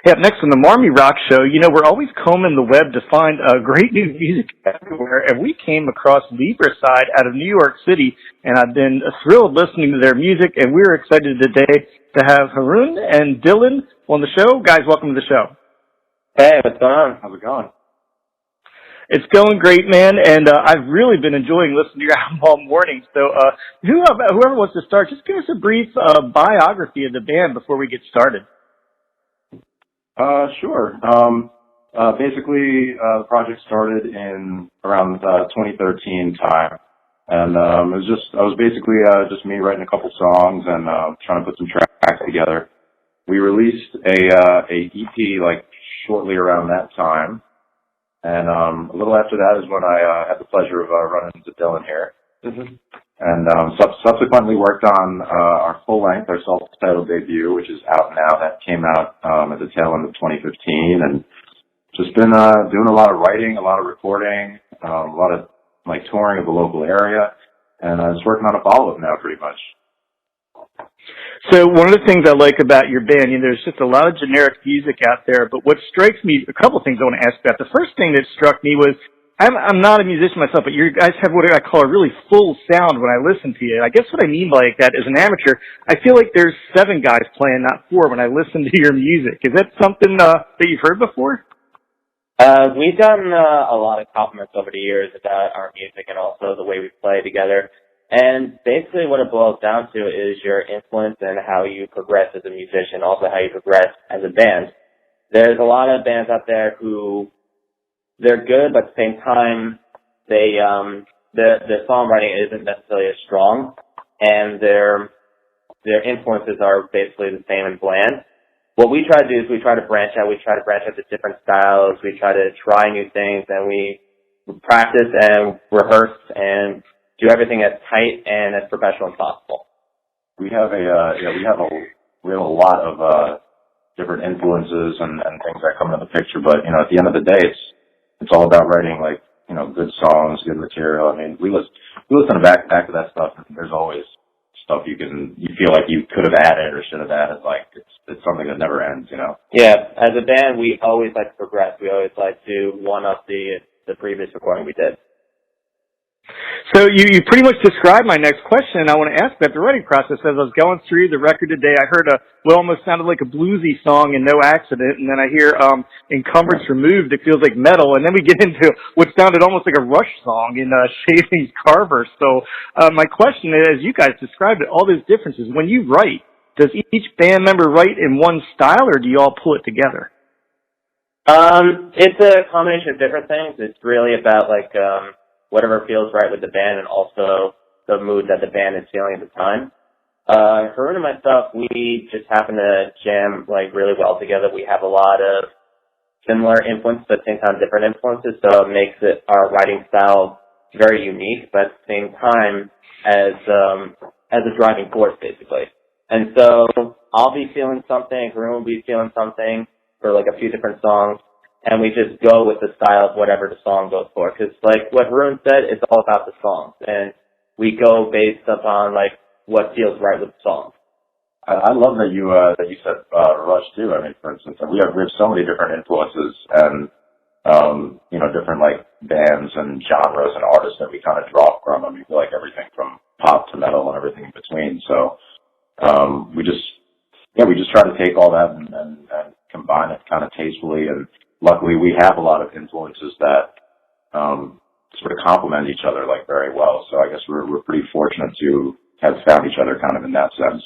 Hey, up next on the Marmy Rock Show, we're always combing the web to find great new music everywhere, and we came across Libricide out of New York City, and I've been thrilled listening to their music, and we're excited today to have Haroon and Dylan on the show. Guys, welcome to the show. Hey, what's going on? How's it going? It's going great, man, and I've really been enjoying listening to your album all morning. So whoever wants to start, just give us a brief biography of the band before we get started. Sure. Basically, the project started in around 2013 time, and I was basically just me writing a couple songs and trying to put some tracks together. We released a EP like shortly around that time, and a little after that is when I had the pleasure of running into Dylan here. Mm-hmm. And subsequently worked on our full-length, our self-titled debut, which is out now. That came out at the tail end of 2015, and just been doing a lot of writing, a lot of recording, a lot of like touring of the local area, and just working on a follow-up now, pretty much. So one of the things I like about your band, there's just a lot of generic music out there, but what strikes me, a couple of things I want to ask about. The first thing that struck me was, I'm not a musician myself, but you guys have what I call a really full sound when I listen to you. And I guess what I mean by that as an amateur, I feel like there's 7 guys playing, not 4, when I listen to your music. Is that something that you've heard before? We've gotten a lot of compliments over the years about our music and also the way we play together. And basically what it boils down to is your influence and how you progress as a musician, also how you progress as a band. There's a lot of bands out there who they're good, but at the same time, the songwriting isn't necessarily as strong, and their influences are basically the same and bland. What we try to do is we try to branch out. We try to branch out to different styles. We try to try new things, and we practice and rehearse and do everything as tight and as professional as possible. We have a lot of different influences and things that come into the picture, but at the end of the day, it's all about writing good songs, good material. I mean, we listen back to that stuff, and there's always stuff you feel like you could have added or should have added. Like it's something that never ends, Yeah, as a band, we always like to progress. We always like to one up the previous recording we did. So you pretty much described my next question, and I want to ask about the writing process. As I was going through the record today, I heard what almost sounded like a bluesy song in No Accident, and then I hear Encumbrance Removed, it feels like metal, and then we get into what sounded almost like a Rush song in Shavings Carver. So my question is, as you guys described it, all those differences, when you write, does each band member write in one style, or do you all pull it together? It's a combination of different things. It's really about whatever feels right with the band and also the mood that the band is feeling at the time. Haroon and myself, we just happen to jam really well together. We have a lot of similar influences, but at the same time different influences, so it makes our writing style very unique, but at the same time as a driving force, basically. And so I'll be feeling something, Haroon will be feeling something for a few different songs, and we just go with the style of whatever the song goes for. Because, what Haroon said, it's all about the songs. And we go based upon, what feels right with the song. I love that you said Rush, too. I mean, for instance, we have so many different influences and, different, bands and genres and artists that we kind of draw from. I mean, we feel like everything from pop to metal and everything in between. So we just try to take all that and combine it kind of tastefully, and luckily, we have a lot of influences that sort of complement each other very well. So I guess we're pretty fortunate to have found each other kind of in that sense,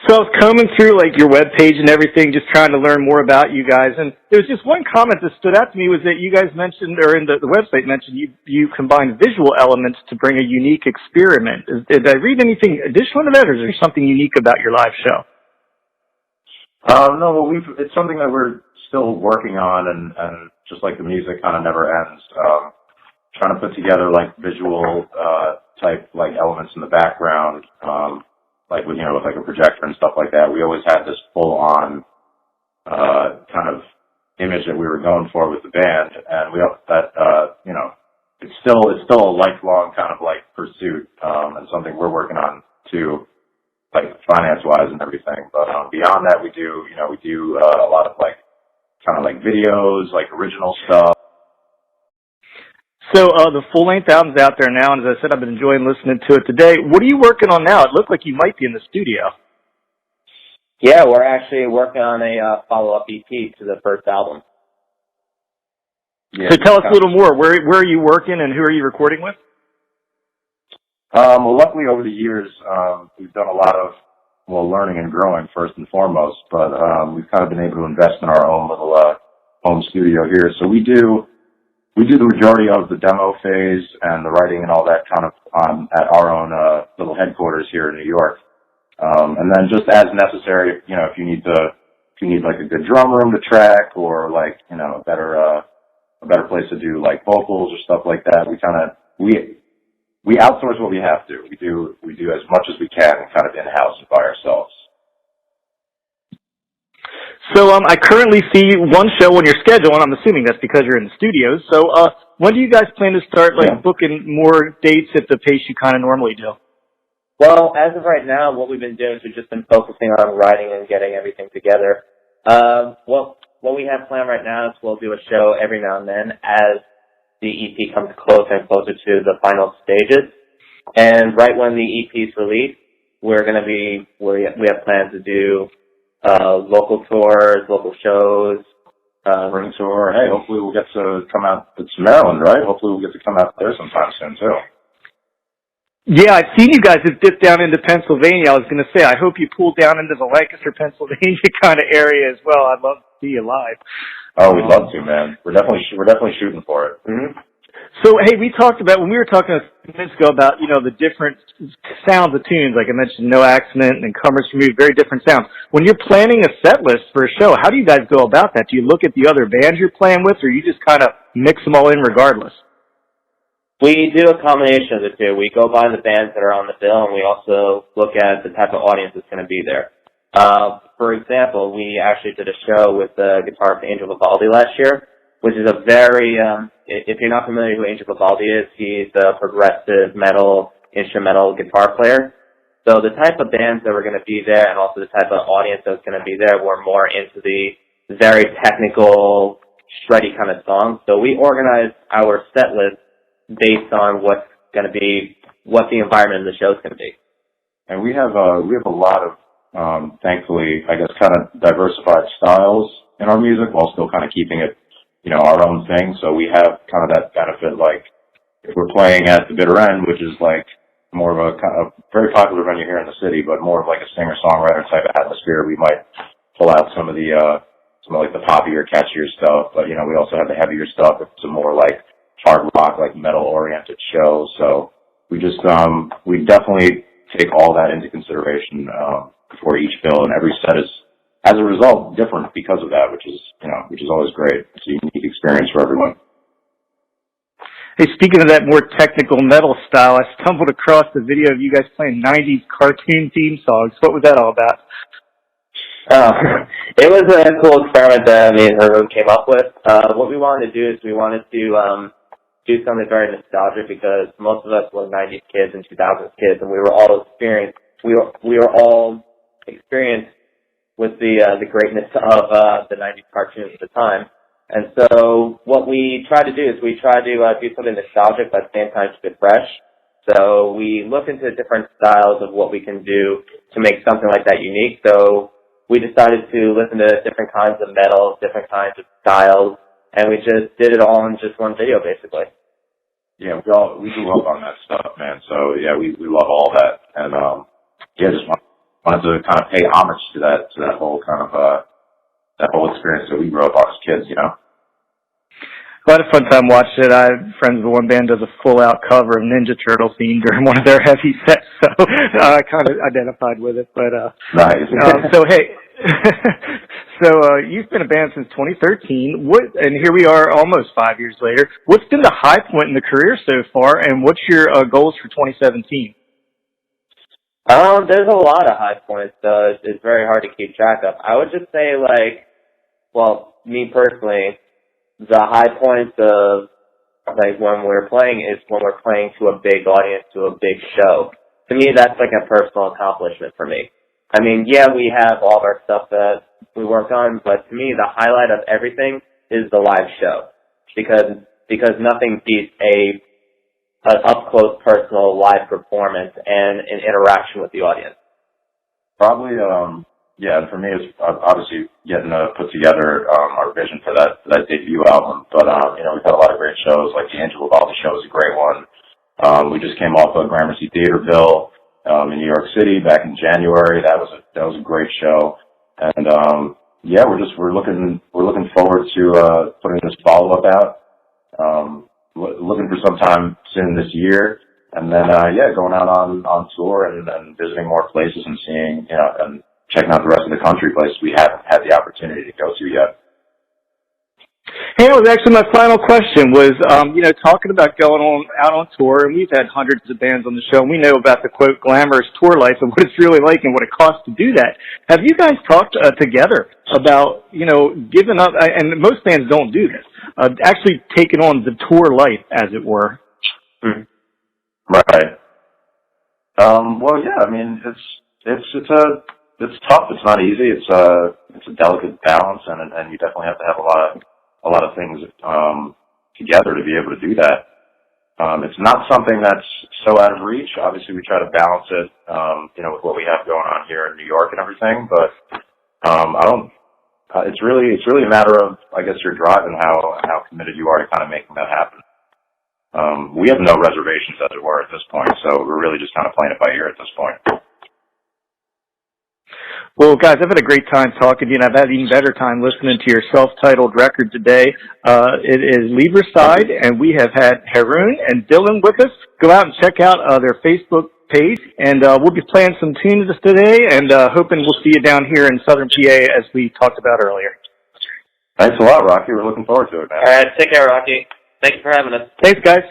So I was combing through your webpage and everything, just trying to learn more about you guys. And there was just one comment that stood out to me was that you guys mentioned, or in the website mentioned, you combine visual elements to bring a unique experiment. Did I read anything additional to that, or is there something unique about your live show? No, well, it's something that we're still working on, and just like the music kind of never ends. Trying to put together visual type elements in the background, with a projector and stuff like that. We always had this full on kind of image that we were going for with the band, and we hope that it's still a lifelong kind of pursuit, and something we're working on too. like finance-wise and everything. But beyond that, we do a lot of like kind of like videos, like original stuff. So the full-length album's out there now, and as I said, I've been enjoying listening to it today. What are you working on now? It looked like you might be in the studio. Yeah, we're actually working on a follow-up EP to the first album. Yeah, so tell us a little more. Where are you working, and who are you recording with? Well, luckily over the years, we've done a lot of, learning and growing first and foremost, but we've kind of been able to invest in our own little home studio here. So we do the majority of the demo phase and the writing and all that kind of at our own little headquarters here in New York. And then just as necessary, if you need like a good drum room to track or like, a better place to do like vocals or stuff like that, we outsource what we have to. We do as much as we can kind of in-house and by ourselves. So I currently see one show on your schedule, and I'm assuming that's because you're in the studios. So when do you guys plan to start booking more dates at the pace you kind of normally do? Well, as of right now, what we've been doing is we've just been focusing on writing and getting everything together. What we have planned right now is we'll do a show every now and then as the EP comes closer and closer to the final stages. And right when the EP is released, we have plans to do local tours, local shows. Spring tour. Hey, hopefully we'll get to come out. It's Maryland, right? Hopefully we'll get to come out there sometime soon, too. Yeah, I've seen you guys have dipped down into Pennsylvania. I was going to say, I hope you pull down into the Lancaster, Pennsylvania kind of area as well. I'd love to see you live. Oh, we'd love to, man. We're definitely shooting for it. Mm-hmm. So, hey, when we were talking a few minutes ago about, the different sounds of tunes, like I mentioned, No Accident and Commerce Removed, very different sounds. When you're planning a set list for a show, how do you guys go about that? Do you look at the other bands you're playing with, or you just kind of mix them all in regardless? We do a combination of the two. We go by the bands that are on the bill, and we also look at the type of audience that's going to be there. For example, we actually did a show with the guitarist Angel Vivaldi last year, which is a very, if you're not familiar with who Angel Vivaldi is, he's a progressive metal, instrumental guitar player. So the type of bands that were going to be there and also the type of audience that was going to be there were more into the very technical, shreddy kind of songs. So we organized our set list based on what the environment of the show is going to be. And we have a lot of, thankfully, I guess, kind of diversified styles in our music while still kind of keeping it, our own thing. So we have kind of that benefit, like if we're playing at the Bitter End, which is like more of a kind of very popular venue here in the city, but more of like a singer-songwriter type of atmosphere, we might pull out some of like the poppier, catchier stuff. But, we also have the heavier stuff. It's a more like hard rock, like metal-oriented show. So we just, we definitely take all that into consideration before each bill, and every set is, as a result, different because of that, which is always great. It's a unique experience for everyone. Hey, speaking of that more technical metal style, I stumbled across the video of you guys playing 90s cartoon theme songs. What was that all about? It was a cool experiment that me and Herman came up with. What we wanted to do is we wanted to do something very nostalgic because most of us were 90s kids and 2000s kids, and we were all experienced. We were all experienced with the greatness of the 90s cartoons at the time. And so what we try to do is we try to do something nostalgic but at the same time keep it fresh. So we looked into different styles of what we can do to make something like that unique. So we decided to listen to different kinds of metal, different kinds of styles, and we just did it all in just one video, basically. Yeah, we grew up on that stuff, man. So yeah, we love all that, and just wanted to kind of pay homage to that whole kind of that whole experience that we grew up on as kids, Well, I had a fun time watching it. I have friends with one band does a full-out cover of Ninja Turtle theme during one of their heavy sets, so I kind of identified with it. But nice. So hey, you've been a band since 2013. And here we are, almost 5 years later. What's been the high point in the career so far, and what's your goals for 2017? There's a lot of high points. It's very hard to keep track of. I would just say, me personally, the high points of when we're playing is when we're playing to a big audience, to a big show. to me, that's like a personal accomplishment for me. I mean, yeah, we have all of our stuff that we work on, but to me, the highlight of everything is the live show, because nothing beats an up close, personal live performance and an interaction with the audience. Probably, yeah. For me, it's obviously getting to put together our vision for that debut album. But you know, we've had a lot of great shows, like the Angel Vivaldi show is a great one. We just came off of Gramercy Theater Bill in New York City back in January. That was a great show. And yeah, we're looking forward to putting this follow up out. Looking for some time soon this year, and then yeah, going out on tour and visiting more places and seeing, you know, and checking out the rest of the country, places we haven't had the opportunity to go to yet. Hey, that was actually my final question was, you know, talking about going out on tour, and we've had hundreds of bands on the show, and we know about the, quote, glamorous tour life and what it's really like and what it costs to do that. Have you guys talked together about, you know, giving up, and most bands don't do this, actually taking on the tour life, as it were? Mm-hmm. Right. Well, yeah, I mean, it's tough. It's not easy. It's a delicate balance, and you definitely have to have a lot of things together to be able to do that. It's not something that's so out of reach. Obviously, we try to balance it, you know, with what we have going on here in New York and everything. But it's really a matter of, I guess, your drive and how committed you are to kind of making that happen. We have no reservations, as it were, at this point. So we're really just kind of playing it by ear at this point. Well, guys, I've had a great time talking to you, and I've had an even better time listening to your self-titled record today. It is Libricide, and we have had Haroon and Dylan with us. Go out and check out their Facebook page, and we'll be playing some tunes today, and hoping we'll see you down here in Southern PA as we talked about earlier. Thanks a lot, Rocky. We're looking forward to it, man. All right, take care, Rocky. Thank you for having us. Thanks, guys.